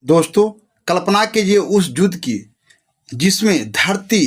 दोस्तों, कल्पना कीजिए उस युद्ध की जिसमें धरती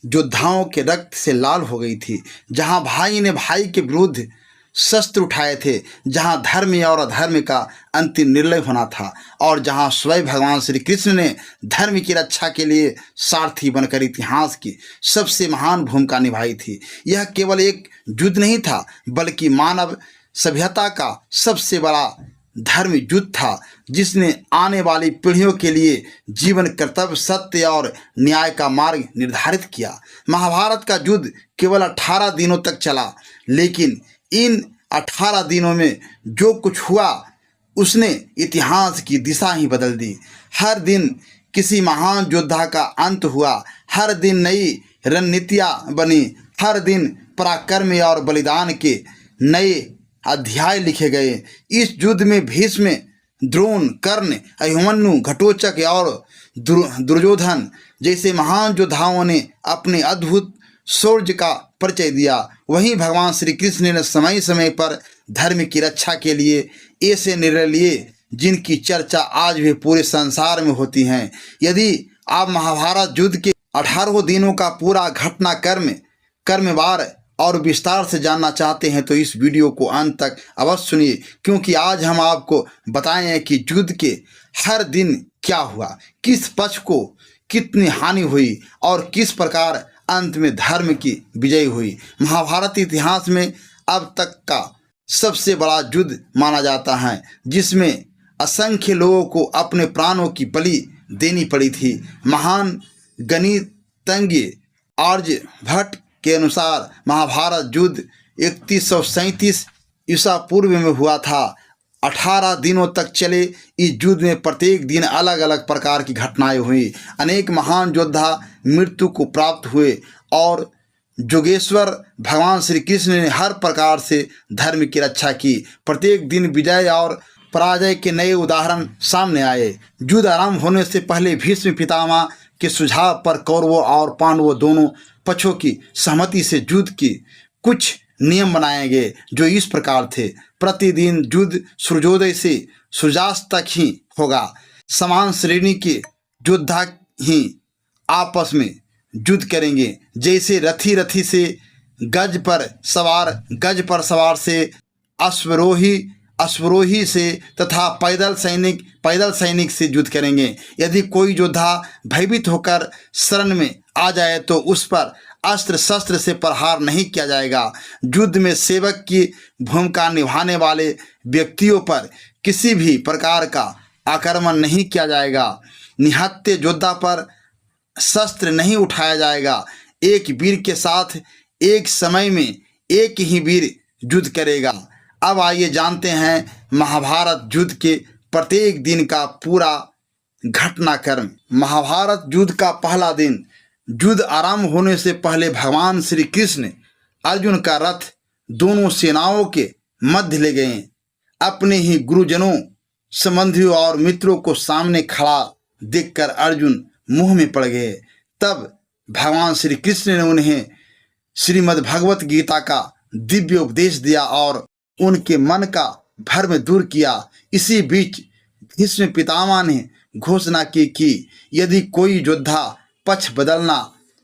योद्धाओं के रक्त से लाल हो गई थी, जहां भाई ने भाई के विरुद्ध शस्त्र उठाए थे, जहां धर्म और अधर्म का अंतिम निर्णय होना था और जहां स्वयं भगवान श्री कृष्ण ने धर्म की रक्षा के लिए सारथी बनकर इतिहास की सबसे महान भूमिका निभाई थी। यह केवल एक युद्ध नहीं था, बल्कि मानव सभ्यता का सबसे बड़ा धर्म युद्ध था, जिसने आने वाली पीढ़ियों के लिए जीवन, कर्तव्य, सत्य और न्याय का मार्ग निर्धारित किया। महाभारत का युद्ध केवल 18 दिनों तक चला, लेकिन इन 18 दिनों में जो कुछ हुआ उसने इतिहास की दिशा ही बदल दी। हर दिन किसी महान योद्धा का अंत हुआ, हर दिन नई रणनीतियाँ बनी, हर दिन पराक्रम और बलिदान के नए अध्याय लिखे गए। इस युद्ध में भीष्म, द्रोण, कर्ण, अभिमन्यु, घटोत्कच और दुर्योधन जैसे महान योद्धाओं ने अपने अद्भुत शौर्य का परिचय दिया। वहीं भगवान श्री कृष्ण ने समय समय पर धर्म की रक्षा के लिए ऐसे निर्णय लिए जिनकी चर्चा आज भी पूरे संसार में होती है। यदि आप महाभारत युद्ध के 18 दिनों का पूरा कर्मवार और विस्तार से जानना चाहते हैं तो इस वीडियो को अंत तक अवश्य सुनिए, क्योंकि आज हम आपको बताएं कि युद्ध के हर दिन क्या हुआ, किस पक्ष को कितनी हानि हुई और किस प्रकार अंत में धर्म की विजय हुई। महाभारत इतिहास में अब तक का सबसे बड़ा युद्ध माना जाता है, जिसमें असंख्य लोगों को अपने प्राणों की बलि देनी पड़ी थी। महान गणितज्ञ आर्यभट्ट के अनुसार महाभारत युद्ध 3137 ईसा पूर्व में हुआ था। 18 दिनों तक चले इस युद्ध में प्रत्येक दिन अलग अलग प्रकार की घटनाएं हुई। अनेक महान योद्धा मृत्यु को प्राप्त हुए और योगेश्वर भगवान श्री कृष्ण ने हर प्रकार से धर्म की रक्षा की। प्रत्येक दिन विजय और पराजय के नए उदाहरण सामने आए। युद्ध आरंभ होने से पहले भीष्म पितामह के सुझाव पर कौरवों और पांडवों दोनों पक्षों की सहमति से युद्ध की कुछ नियम बनाए गए, जो इस प्रकार थे। प्रतिदिन युद्ध सूर्योदय से सूर्यास्त तक ही होगा। समान श्रेणी के योद्धा ही आपस में युद्ध करेंगे, जैसे रथी से गज पर सवार से, अश्वरोही से तथा पैदल सैनिक से युद्ध करेंगे। यदि कोई योद्धा भयभीत होकर शरण में आ जाए तो उस पर अस्त्र शस्त्र से प्रहार नहीं किया जाएगा। युद्ध में सेवक की भूमिका निभाने वाले व्यक्तियों पर किसी भी प्रकार का आक्रमण नहीं किया जाएगा। निहत्थे योद्धा पर शस्त्र नहीं उठाया जाएगा। एक वीर के साथ एक समय में एक ही वीर युद्ध करेगा। अब आइए जानते हैं महाभारत युद्ध के प्रत्येक दिन का पूरा घटनाक्रम। महाभारत युद्ध का पहला दिन। युद्ध आरंभ होने से पहले भगवान श्री कृष्ण अर्जुन का रथ दोनों सेनाओं के मध्य ले गए। अपने ही गुरुजनों, संबंधियों और मित्रों को सामने खड़ा देखकर अर्जुन मुंह में पड़ गए। तब भगवान श्री कृष्ण ने उन्हें श्रीमद् भगवत गीता का दिव्य उपदेश दिया और उनके मन का भ्रम दूर किया। इसी बीच भीष्म पितामह ने घोषणा की कि यदि कोई योद्धा पक्ष बदलना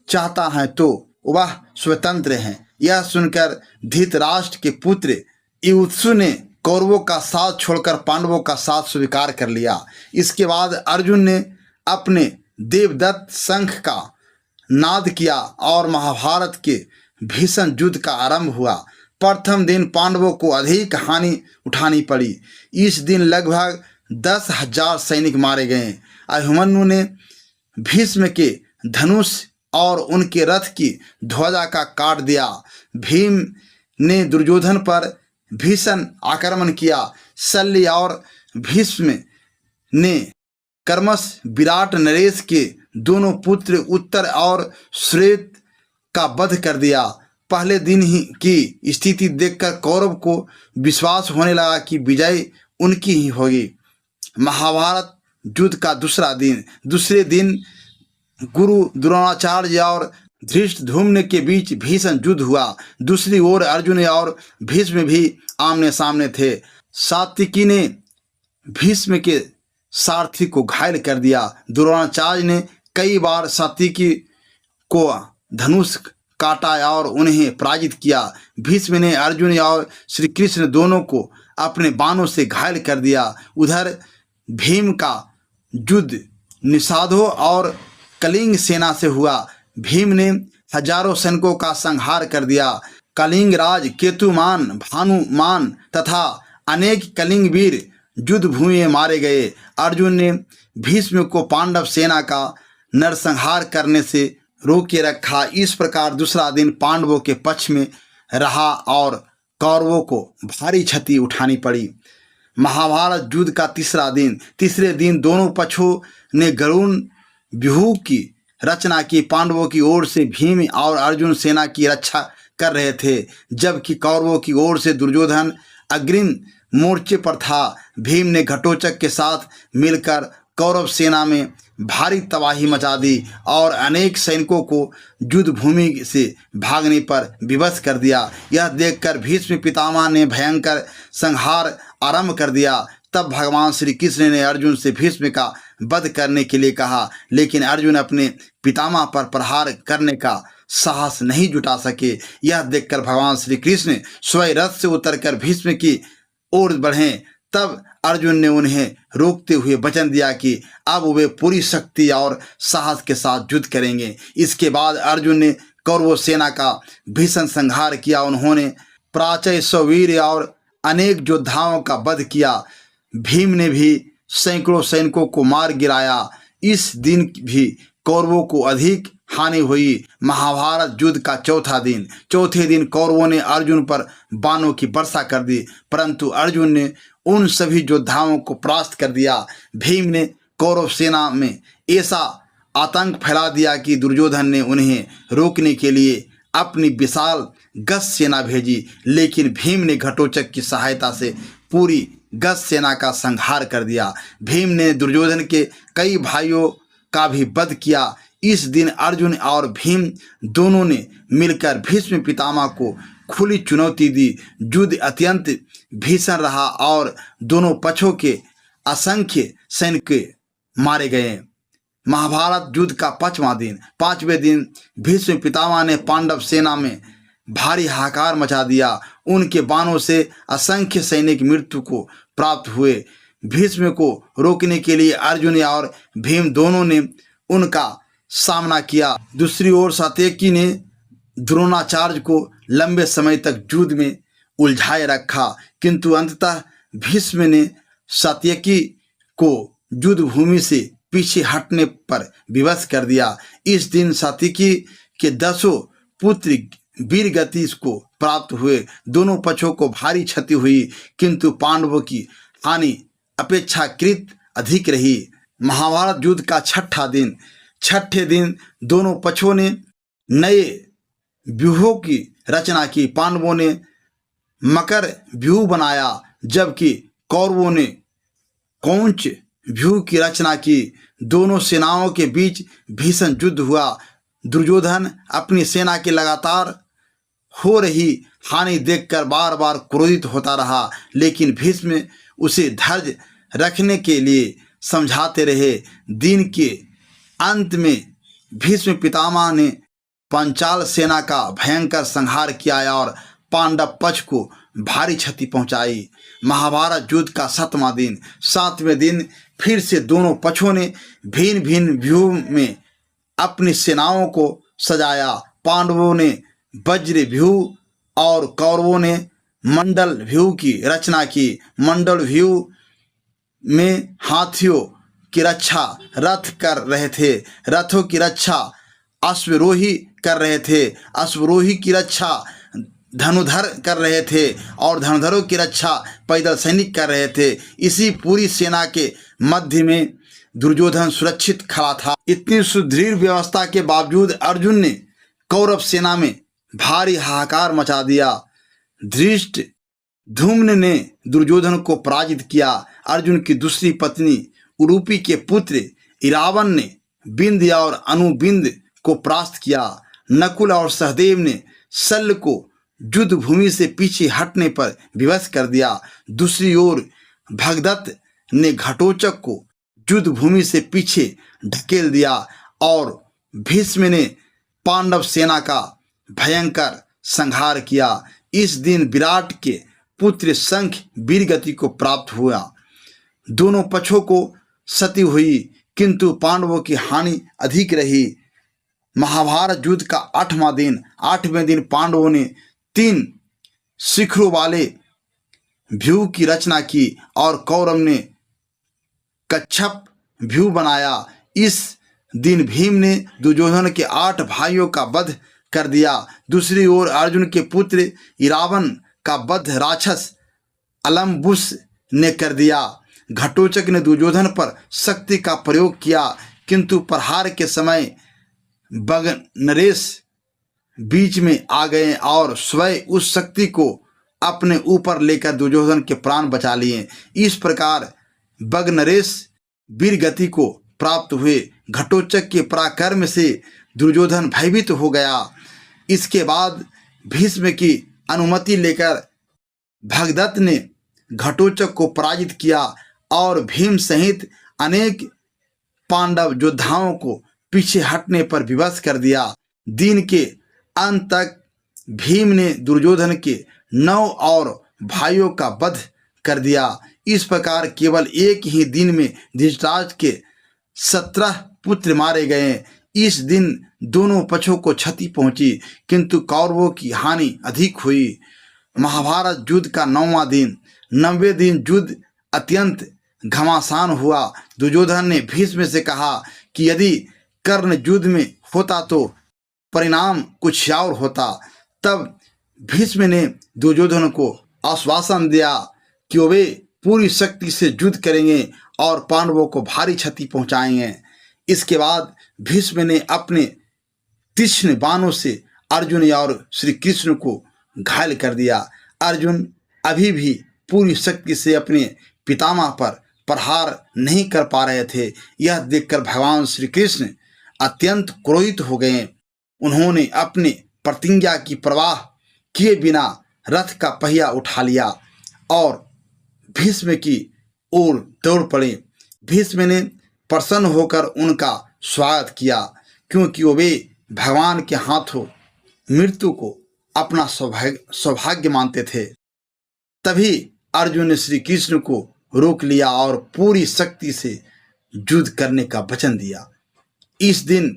चाहता है तो वह स्वतंत्र है। यह सुनकर धृतराष्ट्र के पुत्र युधिष्ठिर ने कौरवों का साथ छोड़कर पांडवों का साथ स्वीकार कर लिया। इसके बाद अर्जुन ने अपने देवदत्त शंख का नाद किया और महाभारत के भीषण युद्ध का आरंभ हुआ। प्रथम दिन पांडवों को अधिक हानि उठानी पड़ी। इस दिन लगभग 10,000 सैनिक मारे गए। अभिमन्यु ने भीष्म के धनुष और उनके रथ की ध्वजा का काट दिया। भीम ने दुर्योधन पर भीषण आक्रमण किया। शल्य और भीष्म ने कर्मश विराट नरेश के दोनों पुत्र उत्तर और श्वेत का वध कर दिया। पहले दिन ही की स्थिति देखकर कौरव को विश्वास होने लगा कि विजय उनकी ही होगी। महाभारत युद्ध का दूसरे दिन गुरु द्रोणाचार्य और धृष्टद्युम्न के बीच भीषण युद्ध हुआ। दूसरी ओर अर्जुन और भीष्म भी आमने सामने थे। सात्विकी ने भीष्म के सारथी को घायल कर दिया। द्रोणाचार्य ने कई बार सात्विकी को धनुष काटा और उन्हें पराजित किया। भीष्म ने अर्जुन और श्री कृष्ण दोनों को अपने बाणों से घायल कर दिया। उधर भीम का युद्ध निषादों और कलिंग सेना से हुआ। भीम ने हजारों सैनिकों का संहार कर दिया। कलिंग राज केतुमान, भानुमान तथा अनेक कलिंग वीर युद्ध भूमि में मारे गए। अर्जुन ने भीष्म को पांडव सेना का नरसंहार करने से रोके रखा। इस प्रकार दूसरा दिन पांडवों के पक्ष में रहा और कौरवों को भारी क्षति उठानी पड़ी। महाभारत युद्ध का तीसरे दिन दोनों पक्षों ने गरुण व्यूह की रचना की। पांडवों की ओर से भीम और अर्जुन सेना की रक्षा कर रहे थे, जबकि कौरवों की ओर से दुर्योधन अग्रिम मोर्चे पर था। भीम ने घटोत्कच के साथ मिलकर कौरव सेना में भारी तबाही मचा दी और अनेक सैनिकों को युद्ध भूमि से भागने पर विवश कर दिया। यह देखकर भीष्म पितामह ने भयंकर संहार आरंभ कर दिया। तब भगवान श्री कृष्ण ने अर्जुन से भीष्म का वध करने के लिए कहा, लेकिन अर्जुन अपने पितामह पर प्रहार करने का साहस नहीं जुटा सके। यह देखकर भगवान श्री कृष्ण स्वयं रथ से उतरकर भीष्म की ओर बढ़े। तब अर्जुन ने उन्हें रोकते हुए वचन दिया कि अब वे पूरी शक्ति और साहस के साथ युद्ध करेंगे। इसके बाद अर्जुन ने कौरव सेना का भीषण संहार किया। उन्होंने प्राचय सौवीर और अनेक योद्धाओं का वध किया। भीम ने भी सैकड़ों सैनिकों को मार गिराया। इस दिन भी कौरवों को अधिक हानि हुई। महाभारत युद्ध का चौथे दिन कौरवों ने अर्जुन पर बाणों की वर्षा कर दी, परंतु अर्जुन ने उन सभी योद्धाओं को परास्त कर दिया। भीम ने कौरव सेना में ऐसा आतंक फैला दिया कि दुर्योधन ने उन्हें रोकने के लिए अपनी विशाल गज सेना भेजी, लेकिन भीम ने घटोत्कच की सहायता से पूरी गज सेना का संहार कर दिया। भीम ने दुर्योधन के कई भाइयों का भी वध किया। इस दिन अर्जुन और भीम दोनों ने मिलकर भीष्म पितामह को खुली चुनौती दी। युद्ध अत्यंत भीषण रहा और दोनों पक्षों के असंख्य सैनिक मारे गए। महाभारत युद्ध का पांचवें दिन भीष्म पितामह ने पांडव सेना में भारी हाहाकार मचा दिया। उनके बाणों से असंख्य सैनिक मृत्यु को प्राप्त हुए। भीष्म को रोकने के लिए अर्जुन और भीम दोनों ने उनका सामना किया। दूसरी ओर सात्यकी ने द्रोणाचार्य को लंबे समय तक युद्ध में उलझाए रखा, किंतु अंततः भीष्म ने सात्यकी को युद्ध भूमि से पीछे हटने पर विवश कर दिया। इस दिन सात्यकी के 10 पुत्र वीरगति को प्राप्त हुए। दोनों पक्षों को भारी क्षति हुई, किंतु पांडवों की हानि अपेक्षाकृत अधिक रही। महाभारत युद्ध का छठे दिन दोनों पक्षों ने नए व्यूहों की रचना की। पांडवों ने मकर व्यूह बनाया, जबकि कौरवों ने कौंच व्यूह की रचना की। दोनों सेनाओं के बीच भीषण युद्ध हुआ। दुर्योधन अपनी सेना की लगातार हो रही हानि देखकर बार बार क्रोधित होता रहा, लेकिन भीष्म उसे धैर्य रखने के लिए समझाते रहे। दिन के अंत में भीष्म पितामह ने पांचाल सेना का भयंकर संहार किया और पांडव पक्ष को भारी क्षति पहुंचाई। महाभारत युद्ध का 7वें दिन फिर से दोनों पक्षों ने भिन्न भिन्न व्यूह में अपनी सेनाओं को सजाया। पांडवों ने वज्र व्यूह और कौरवों ने मंडल व्यूह की रचना की। मंडल व्यूह में हाथियों की रक्षा रथ कर रहे थे, रथों की रक्षा अश्वरोही कर रहे थे, अश्वरोही की रक्षा धनुधर कर रहे थे और धनुधरों की रक्षा पैदल सैनिक कर रहे थे। इसी पूरी सेना के मध्य में दुर्योधन सुरक्षित खड़ा था। इतनी सुदृढ़ व्यवस्था के बावजूद अर्जुन ने कौरव सेना में भारी हाहाकार मचा दिया। धृष्टद्युम्न ने दुर्योधन को पराजित किया। अर्जुन की दूसरी पत्नी उलूपी के पुत्र इरावन ने बिंद और अनुबिंद को परास्त किया। नकुल और सहदेव ने शल्य को युद्ध भूमि से पीछे हटने पर विवश कर दिया। दूसरी ओर भगदत्त ने घटोत्कच को युद्ध भूमि से पीछे ढकेल दिया और भीष्म ने पांडव सेना का भयंकर संहार किया। इस दिन विराट के पुत्र शंख वीरगति को प्राप्त हुआ। दोनों पक्षों को क्षति हुई, किंतु पांडवों की हानि अधिक रही। महाभारत युद्ध का 8वें दिन पांडवों ने 3 शिखरों वाले व्यूह की रचना की और कौरव ने कच्छप व्यूह बनाया। इस दिन भीम ने दुर्योधन के 8 भाइयों का वध कर दिया। दूसरी ओर अर्जुन के पुत्र इरावन का वध राक्षस अलम्बुस ने कर दिया। घटोत्कच ने दुर्योधन पर शक्ति का प्रयोग किया, किंतु प्रहार के समय बगनरेश बीच में आ गए और स्वयं उस शक्ति को अपने ऊपर लेकर दुर्योधन के प्राण बचा लिए। इस प्रकार बगनरेश वीरगति को प्राप्त हुए। घटोत्कच के पराक्रम से दुर्योधन भयभीत हो गया। इसके बाद भीष्म की अनुमति लेकर भगदत्त ने घटोत्कच को पराजित किया और भीम सहित अनेक पांडव योद्धाओं को पीछे हटने पर विवश कर दिया। दिन के अंत तक भीम ने दुर्योधन के 9 और भाइयों का वध कर दिया। इस प्रकार केवल एक ही दिन में धृतराष्ट्र के 17 पुत्र मारे गए। इस दिन दोनों पक्षों को क्षति पहुंची, किंतु कौरवों की हानि अधिक हुई। महाभारत युद्ध का 9वां दिन 90वें दिन युद्ध अत्यंत घमासान हुआ। दुर्योधन ने भीष्म से कहा कि यदि कर्ण युद्ध में होता तो परिणाम कुछ और होता। तब भीष्म ने दुर्योधन को आश्वासन दिया कि वे पूरी शक्ति से युद्ध करेंगे और पांडवों को भारी क्षति पहुंचाएंगे। इसके बाद भीष्म ने अपने तीक्ष्ण बाणों से अर्जुन और श्री कृष्ण को घायल कर दिया। अर्जुन अभी भी पूरी शक्ति से अपने पितामह पर प्रहार नहीं कर पा रहे थे। यह देखकर भगवान श्री कृष्ण अत्यंत क्रोधित हो गए। उन्होंने अपने प्रतिज्ञा की परवाह किए बिना रथ का पहिया उठा लिया और भीष्म की ओर दौड़ पड़े। भीष्म ने प्रसन्न होकर उनका स्वागत किया, क्योंकि वे भगवान के हाथों मृत्यु को अपना सौभाग्य मानते थे। तभी अर्जुन ने श्री कृष्ण को रोक लिया और पूरी शक्ति से युद्ध करने का वचन दिया। इस दिन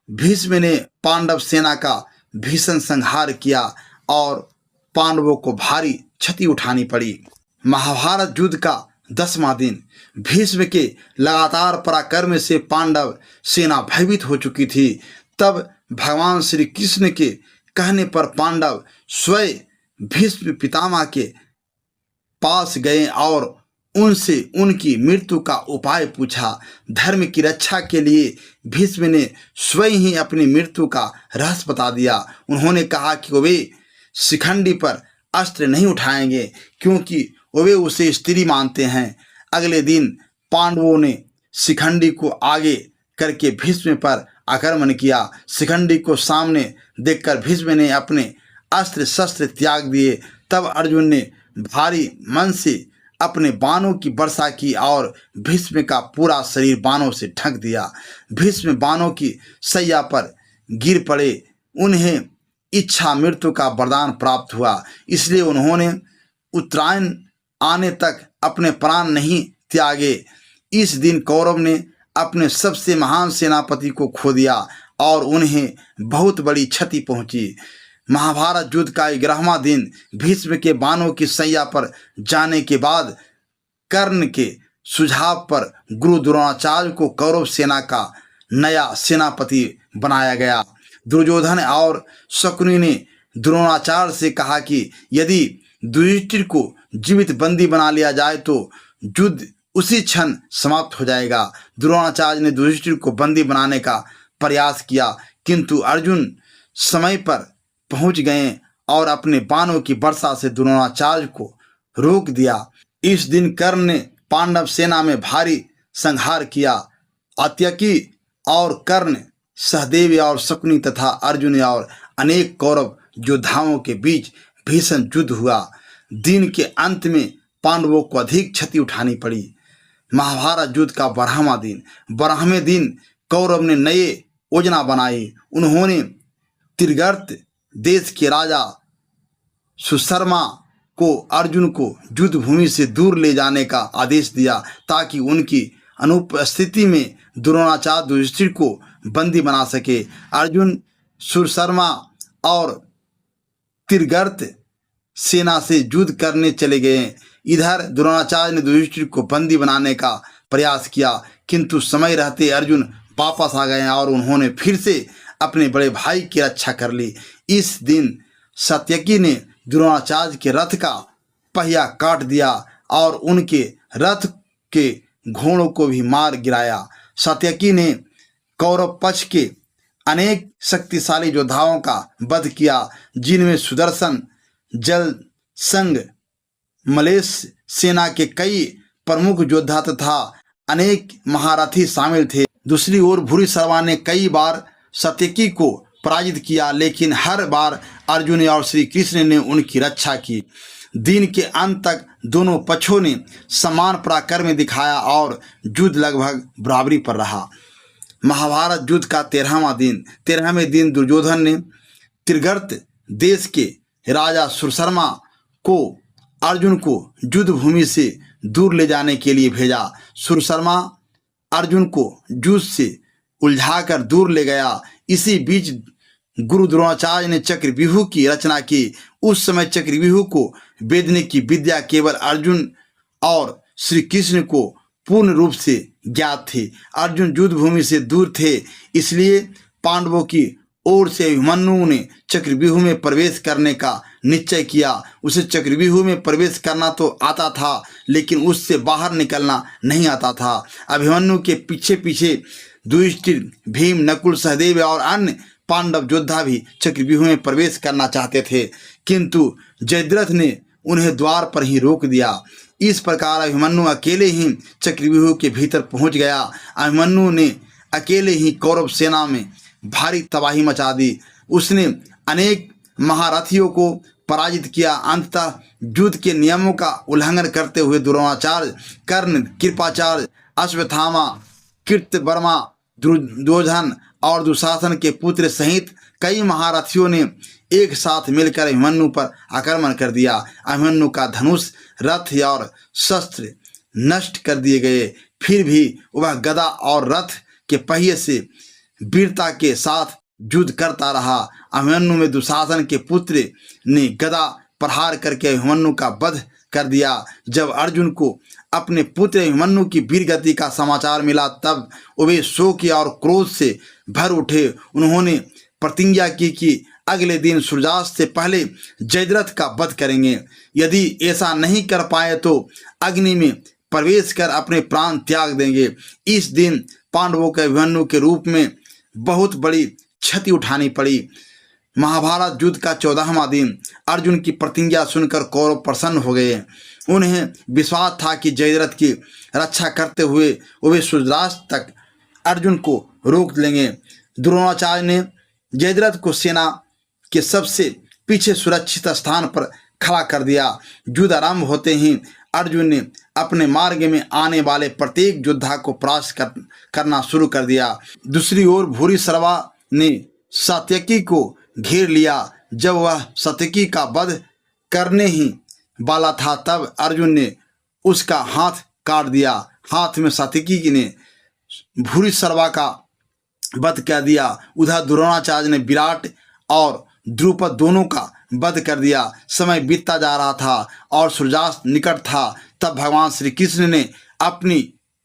भीष्म ने पांडव सेना का भीषण संहार किया और पांडवों को भारी क्षति उठानी पड़ी। महाभारत युद्ध का 10वां दिन भीष्म के लगातार पराक्रम से पांडव सेना भयभीत हो चुकी थी। तब भगवान श्री कृष्ण के कहने पर पांडव स्वयं भीष्म पितामह के पास गए और उनसे उनकी मृत्यु का उपाय पूछा। धर्म की रक्षा के लिए भीष्म ने स्वयं ही अपनी मृत्यु का रहस्य बता दिया। उन्होंने कहा कि वे शिखंडी पर अस्त्र नहीं उठाएंगे, क्योंकि वे उसे स्त्री मानते हैं। अगले दिन पांडवों ने शिखंडी को आगे करके भीष्म पर आक्रमण किया। शिखंडी को सामने देखकर भीष्म ने अपने अस्त्र शस्त्र त्याग दिए। तब अर्जुन ने भारी मन से अपने बाणों की वर्षा की और भीष्म का पूरा शरीर बाणों से ढक दिया। भीष्म बाणों की शैया पर गिर पड़े। उन्हें इच्छा मृत्यु का वरदान प्राप्त हुआ, इसलिए उन्होंने उत्तरायण आने तक अपने प्राण नहीं त्यागे। इस दिन कौरव ने अपने सबसे महान सेनापति को खो दिया और उन्हें बहुत बड़ी क्षति पहुंची। महाभारत युद्ध का 11वां दिन भीष्म के बाणों की शैया पर जाने के बाद कर्ण के सुझाव पर गुरु द्रोणाचार्य को कौरव सेना का नया सेनापति बनाया गया। दुर्योधन और शकुनि ने द्रोणाचार्य से कहा कि यदि युधिष्ठिर को जीवित बंदी बना लिया जाए तो युद्ध उसी क्षण समाप्त हो जाएगा। द्रोणाचार्य ने युधिष्ठिर को बंदी बनाने का प्रयास किया, किंतु अर्जुन समय पर पहुंच गए और अपने बाणों की वर्षा से द्रोणाचार्य को रोक दिया। इस दिन कर्ण ने पांडव सेना में भारी संहार किया। अत्यकी और कर्ण, सहदेव और शकुनि तथा अर्जुन और अनेक कौरव योद्धाओं के बीच भीषण युद्ध हुआ। दिन के अंत में पांडवों को अधिक क्षति उठानी पड़ी। महाभारत युद्ध का 12वें दिन कौरव ने नए योजना बनाई। उन्होंने त्रिगर्त देश के राजा सुशर्मा को अर्जुन को युद्ध भूमि से दूर ले जाने का आदेश दिया ताकि उनकी अनुपस्थिति में द्रोणाचार्य युधिष्ठिर को बंदी बना सके। अर्जुन सुशर्मा और त्रिगर्त सेना से युद्ध करने चले गए। इधर द्रोणाचार्य ने युधिष्ठिर को बंदी बनाने का प्रयास किया, किंतु समय रहते अर्जुन वापस आ गए और उन्होंने फिर से अपने बड़े भाई की रक्षा कर ली। इस दिन सात्यकी ने द्रोणाचार्य के रथ का पहिया काट दिया और उनके रथ के घोड़ों को भी मार गिराया। सात्यकी ने कौरव पक्ष के अनेक शक्तिशाली योद्धाओं का वध किया, जिनमें सुदर्शन, जलसंग, मलेश सेना के कई प्रमुख योद्धा तथा अनेक महारथी शामिल थे। दूसरी ओर भूरिश्रवा ने कई बार सात्यकी को पराजित किया, लेकिन हर बार अर्जुन और श्री कृष्ण ने उनकी रक्षा की। दिन के अंत तक दोनों पक्षों ने समान पराक्रम दिखाया और युद्ध लगभग बराबरी पर रहा। महाभारत युद्ध का 13वें दिन दुर्योधन ने त्रिगर्त देश के राजा सुशर्मा को अर्जुन को युद्ध भूमि से दूर ले जाने के लिए भेजा। सुशर्मा अर्जुन को युद्ध से उलझाकर दूर ले गया। इसी बीच गुरु द्रोणाचार्य ने चक्रव्यूह की रचना की। उस समय चक्रव्यूह को वेदने की विद्या केवल अर्जुन और श्री कृष्ण को पूर्ण रूप से ज्ञात थी। अर्जुन युद्ध भूमि से दूर थे, इसलिए पांडवों की ओर से अभिमन्यु ने चक्रव्यूह में प्रवेश करने का निश्चय किया। उसे चक्रव्यूह में प्रवेश करना तो आता था, लेकिन उससे बाहर निकलना नहीं आता था। अभिमन्यु के पीछे पीछे युधिष्ठिर, भीम, नकुल, सहदेव और अन्य पांडव योद्धा भी चक्रव्यूह में प्रवेश करना चाहते थे, किंतु जयद्रथ ने उन्हें द्वार पर ही रोक दिया। इस प्रकार अभिमन्यु अकेले ही चक्रव्यूह के भीतर पहुंच गया। अभिमन्यु ने अकेले ही कौरव सेना में भारी तबाही मचा दी। उसने अनेक महारथियों को पराजित किया। अंततः युद्ध के नियमों का उल्लंघन करते हुए द्रोणाचार्य, कर्ण, कृपाचार्य, अश्वत्थामा, कृतवर्मा, दुर्योधन और दुशासन के पुत्र सहित कई महारथियों ने एक साथ मिलकर अभिमन्यु पर आक्रमण कर दिया। अभिमन्यु का धनुष, रथ और शस्त्र नष्ट कर दिए गए। फिर भी वह गदा और रथ के पहिए से वीरता के साथ युद्ध करता रहा। अभिमन्यु में दुशासन के पुत्र ने गदा प्रहार करके अभिमन्यु का वध कर दिया। जब अर्जुन को अपने पुत्र अभिमन्यु की वीर गति का समाचार मिला, तब वे शोक और क्रोध से भर उठे। उन्होंने प्रतिज्ञा की कि अगले दिन सूर्यास्त से पहले जयद्रथ का वध करेंगे। यदि ऐसा नहीं कर पाए तो अग्नि में प्रवेश कर अपने प्राण त्याग देंगे। इस दिन पांडवों के अभिमन्यु के रूप में बहुत बड़ी क्षति उठानी पड़ी। महाभारत युद्ध का 14वां दिन। अर्जुन की प्रतिज्ञा सुनकर कौरव प्रसन्न हो गए। उन्हें विश्वास था कि जयद्रथ की रक्षा करते हुए वे सूर्यास्त तक अर्जुन को रोक लेंगे। द्रोणाचार्य ने जयद्रथ को सेना के सबसे पीछे सुरक्षित स्थान पर खड़ा कर दिया। युद्ध आरंभ होते ही अर्जुन ने अपने मार्ग में आने वाले प्रत्येक योद्धा को परास्त करना शुरू कर दिया। दूसरी ओर भूरिश्रवा ने सात्यकी को घेर लिया। जब वह सात्यकी का वध करने ही वाला था, तब अर्जुन ने उसका हाथ काट दिया। हाथ में सात्यकी ने भूरिश्रवा का वध कर दिया। उधर द्रोणाचार्य ने विराट और द्रुपद दोनों का वध कर दिया। समय बीतता जा रहा था और सूर्यास्त निकट था। तब भगवान श्री कृष्ण ने अपनी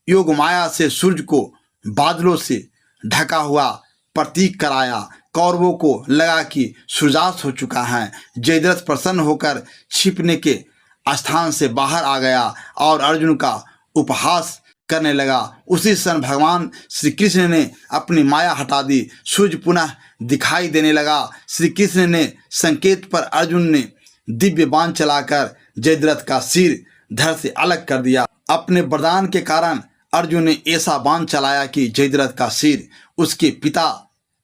योग माया से सूर्य को बादलों से ढका हुआ प्रतीक कराया। कौरवों को लगा कि सूर्यास्त हो चुका है। जयद्रथ प्रसन्न होकर छिपने के स्थान से बाहर आ गया और अर्जुन का उपहास करने लगा। उसी क्षण भगवान श्री कृष्ण ने अपनी माया हटा दी। सूर्य पुनः दिखाई देने लगा। श्री कृष्ण ने संकेत पर अर्जुन ने दिव्य बाण चलाकर जयद्रथ का सिर धड़ से अलग कर दिया। अपने वरदान के कारण अर्जुन ने ऐसा बाण चलाया कि जयद्रथ का सिर उसके पिता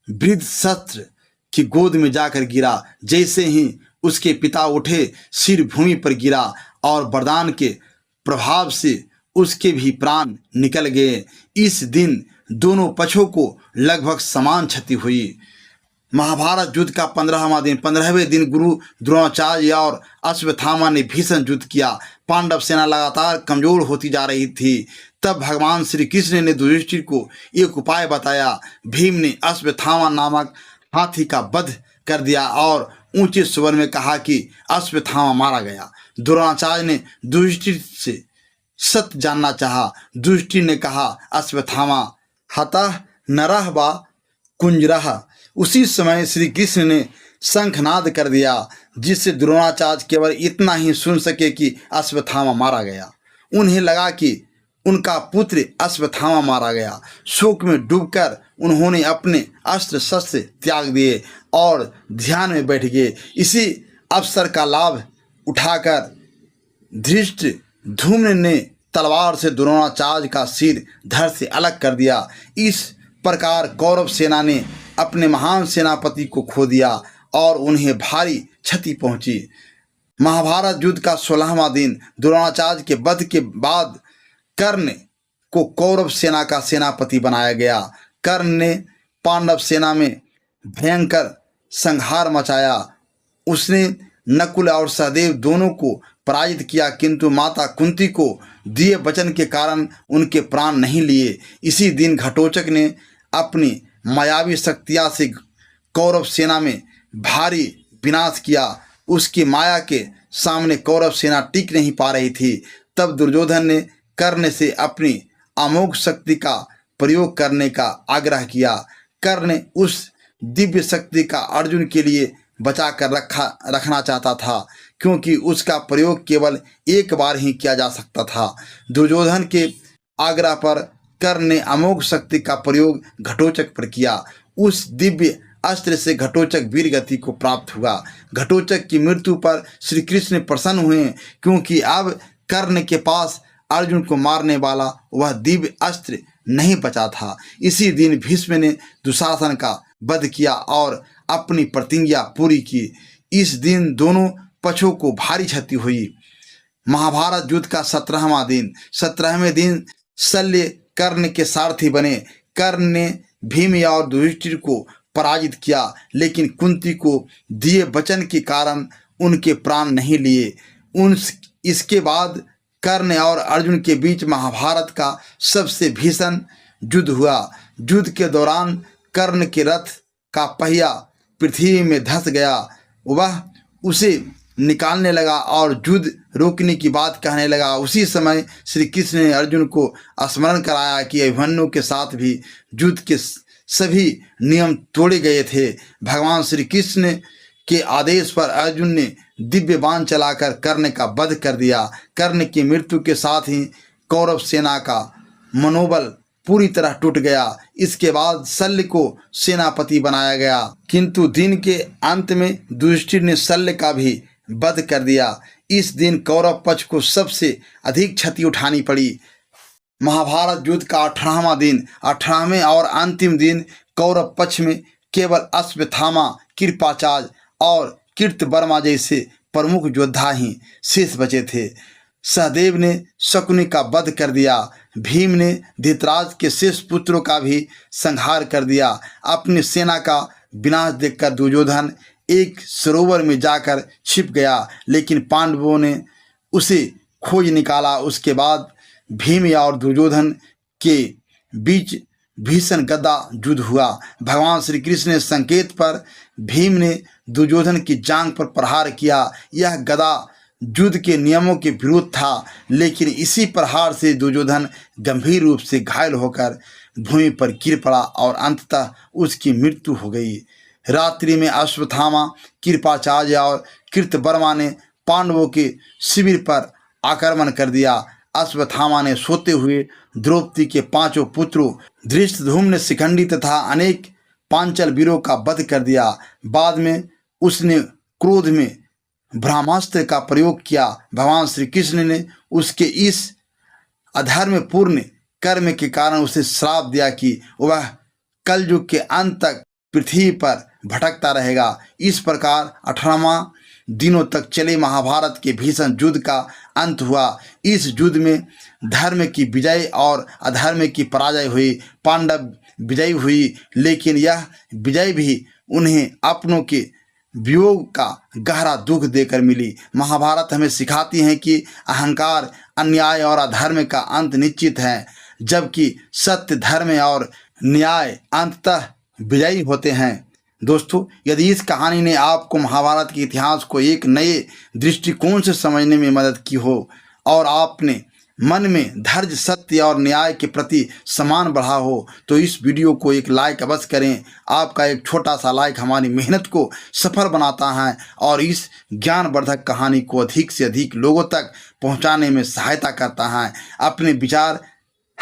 वृद्ध शस्त्र की गोद में जाकर गिरा। जैसे ही उसके पिता उठे, सिर भूमि पर गिरा और वरदान के प्रभाव से उसके भी प्राण निकल गए। इस दिन दोनों पक्षों को लगभग समान क्षति हुई। महाभारत युद्ध का 15वें दिन गुरु द्रोणाचार्य और अश्वत्थामा ने भीषण युद्ध किया। पांडव सेना लगातार कमजोर होती जा रही थी। तब भगवान श्री कृष्ण ने युधिष्ठिर को एक उपाय बताया। भीम ने अश्वत्थामा नामक हाथी का वध कर दिया और ऊंचे स्वर में कहा कि अश्वत्थामा मारा गया। द्रोणाचार्य ने युधिष्ठिर से सत्य जानना चाहा। युधिष्ठिर ने कहा, अश्वत्थामा हतः नरः वा कुंजरः। उसी समय श्री कृष्ण ने शंखनाद कर दिया, जिससे द्रोणाचार्य केवल इतना ही सुन सके कि अश्वत्थामा मारा गया। उन्हें लगा कि उनका पुत्र अश्वत्थामा मारा गया। शोक में डूबकर उन्होंने अपने अस्त्र शस्त्र त्याग दिए और ध्यान में बैठ गए। इसी अवसर का लाभ उठाकर धृष्टद्युम्न ने तलवार से द्रोणाचार्य का सिर धड़ से अलग कर दिया। इस प्रकार कौरव सेना ने अपने महान सेनापति को खो दिया और उन्हें भारी क्षति पहुंची। महाभारत युद्ध का 16वां दिन द्रोणाचार्य के वध के बाद कर्ण को कौरव सेना का सेनापति बनाया गया। कर्ण ने पांडव सेना में भयंकर संहार मचाया। उसने नकुल और सहदेव दोनों को पराजित किया, किंतु माता कुंती को दिए वचन के कारण उनके प्राण नहीं लिए। इसी दिन घटोत्कच ने अपनी मायावी शक्तियाँ से कौरव सेना में भारी विनाश किया। उसकी माया के सामने कौरव सेना टिक नहीं पा रही थी। तब दुर्योधन ने कर्ण से अपनी अमोघ शक्ति का प्रयोग करने का आग्रह किया। कर्ण ने उस दिव्य शक्ति का अर्जुन के लिए बचा कर रखना चाहता था, क्योंकि उसका प्रयोग केवल एक बार ही किया जा सकता था। दुर्योधन के आग्रह पर कर्ण ने अमोघ शक्ति का प्रयोग घटोत्कच पर किया। उस दिव्य अस्त्र से घटोत्कच वीर गति को प्राप्त हुआ। घटोत्कच की मृत्यु पर श्री कृष्ण प्रसन्न हुए, क्योंकि अब कर्ण के पास अर्जुन को मारने वाला वह दिव्य अस्त्र नहीं बचा था। इसी दिन भीष्म ने दुशासन का वध किया और अपनी प्रतिज्ञा पूरी की। इस दिन दोनों पक्षों को भारी क्षति हुई। महाभारत युद्ध का 17वें दिन शल्य कर्ण के सारथी बने। कर्ण ने भीम और युधिष्ठिर को पराजित किया, लेकिन कुंती को दिए वचन के कारण उनके प्राण नहीं लिए। इसके बाद कर्ण और अर्जुन के बीच महाभारत का सबसे भीषण युद्ध हुआ। युद्ध के दौरान कर्ण के रथ का पहिया पृथ्वी में धंस गया। वह उसे निकालने लगा और युद्ध रोकने की बात कहने लगा। उसी समय श्री कृष्ण ने अर्जुन को स्मरण कराया कि अभिमन्यु के साथ भी युद्ध के सभी नियम तोड़े गए थे। भगवान श्री कृष्ण के आदेश पर अर्जुन ने दिव्य बाण चलाकर कर्ण का वध कर दिया। कर्ण की मृत्यु के साथ ही कौरव सेना का मनोबल पूरी तरह टूट गया। इसके बाद शल्य को सेनापति बनाया गया, किंतु दिन के अंत में युधिष्ठिर ने शल्य का भी वध कर दिया। इस दिन कौरव पक्ष को सबसे अधिक क्षति उठानी पड़ी। महाभारत युद्ध का 18वें और अंतिम दिन कौरव पक्ष में केवल अश्वत्थामा, कृपाचार्य और कृतवर्मा जैसे प्रमुख योद्धा ही शेष बचे थे। सहदेव ने शकुनि का वध कर दिया। भीम ने धृतराष्ट्र के शेष पुत्रों का भी संहार कर दिया। अपनी सेना का विनाश देखकर दुर्योधन एक सरोवर में जाकर छिप गया, लेकिन पांडवों ने उसे खोज निकाला। उसके बाद भीम और दुर्योधन के बीच भीषण गदा युद्ध हुआ। भगवान श्री कृष्ण ने संकेत पर भीम ने दुर्योधन की जांघ पर प्रहार किया। यह गदा युद्ध के नियमों के विरुद्ध था, लेकिन इसी प्रहार से दुर्योधन गंभीर रूप से घायल होकर भूमि पर गिर पड़ा और अंततः उसकी मृत्यु हो गई। रात्रि में अश्वत्थामा, कृपाचार्य और कृतवर्मा ने पांडवों के शिविर पर आक्रमण कर दिया। अश्वत्थामा ने सोते हुए द्रौपदी के 5 पुत्रों धृष्टद्युम्न, शिखंडी तथा अनेक पांचाल वीरों का वध कर दिया। बाद में उसने क्रोध में ब्रह्मास्त्र का प्रयोग किया। भगवान श्री कृष्ण ने उसके इस अधर्मपूर्ण कर्म के कारण उसे श्राप दिया कि वह कलयुग के अंत तक पृथ्वी पर भटकता रहेगा। इस प्रकार 18वां दिनों तक चले महाभारत के भीषण युद्ध का अंत हुआ। इस युद्ध में धर्म की विजय और अधर्म की पराजय हुई। पांडव विजयी हुई, लेकिन यह विजय भी उन्हें अपनों के वियोग का गहरा दुख देकर मिली। महाभारत हमें सिखाती है कि अहंकार, अन्याय और अधर्म का अंत निश्चित है, जबकि सत्य, धर्म और न्याय अंततः विजयी होते हैं। दोस्तों, यदि इस कहानी ने आपको महाभारत के इतिहास को एक नए दृष्टिकोण से समझने में मदद की हो और आपने मन में धैर्य, सत्य और न्याय के प्रति सम्मान बढ़ा हो, तो इस वीडियो को एक लाइक अवश्य करें। आपका एक छोटा सा लाइक हमारी मेहनत को सफल बनाता है और इस ज्ञानवर्धक कहानी को अधिक से अधिक लोगों तक पहुंचाने में सहायता करता है। अपने विचार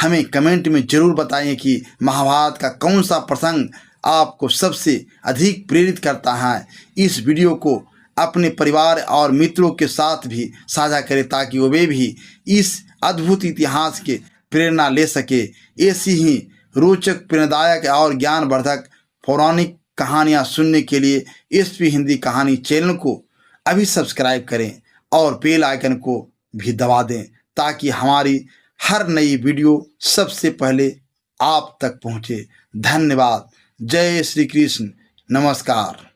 हमें कमेंट में जरूर बताएं कि महाभारत का कौन सा प्रसंग आपको सबसे अधिक प्रेरित करता है। इस वीडियो को अपने परिवार और मित्रों के साथ भी साझा करें ताकि वे भी इस अद्भुत इतिहास के प्रेरणा ले सके। ऐसी ही रोचक, प्रेरणादायक और ज्ञानवर्धक पौराणिक कहानियाँ सुनने के लिए एसपी हिंदी कहानी चैनल को अभी सब्सक्राइब करें और बेल आइकन को भी दबा दें ताकि हमारी हर नई वीडियो सबसे पहले आप तक पहुँचे। धन्यवाद। जय श्री कृष्ण। नमस्कार।